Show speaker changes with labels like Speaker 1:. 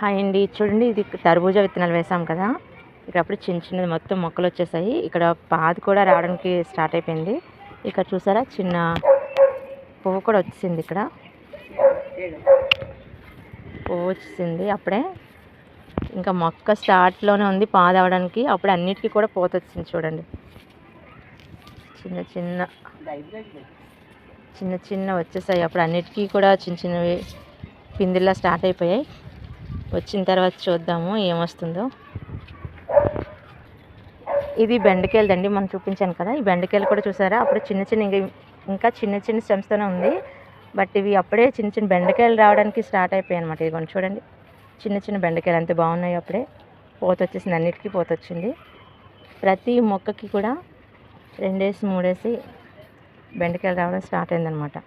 Speaker 1: Hi అండి. చూడండి, ఇది తర్బూజా విత్తనాలు వేసాం కదా. ఇక్కడ అప్పుడు చిన్న చిన్నది మొత్తం మొక్కలు వచ్చేసాయి. ఇక్కడ పాది కూడా రావడానికి స్టార్ట్ అయిపోయింది. ఇక్కడ చూసారా, చిన్న పువ్వు కూడా వచ్చింది. ఇక్కడ పువ్వు వచ్చేసింది అప్పుడే. ఇంకా మొక్క స్టార్ట్లోనే ఉంది పాది అవడానికి. అప్పుడు అన్నిటికీ కూడా పూత వచ్చింది. చూడండి, చిన్న చిన్న చిన్న చిన్న వచ్చేసాయి. అప్పుడు అన్నిటికీ కూడా చిన్న చిన్నవి పిందిల్లా స్టార్ట్ అయిపోయాయి. వచ్చిన తర్వాత చూద్దాము ఏమొస్తుందో. ఇది బెండకాయలదండి, మనం చూపించాను కదా. ఈ బెండకాయలు కూడా చూసారా, అప్పుడు చిన్న చిన్న ఇంకా చిన్న చిన్న స్టెమ్స్తోనే ఉంది. బట్ ఇవి అప్పుడే చిన్న చిన్న బెండకాయలు రావడానికి స్టార్ట్ అయిపోయాయి అనమాట. ఇదిగోండి చూడండి, చిన్న చిన్న బెండకాయలు అంతే బాగున్నాయి. అప్పుడే పూత వచ్చేసింది, అన్నిటికీ పూత వచ్చింది. ప్రతి మొక్కకి కూడా 2 3 బెండకాయలు రావడం స్టార్ట్ అయిందనమాట.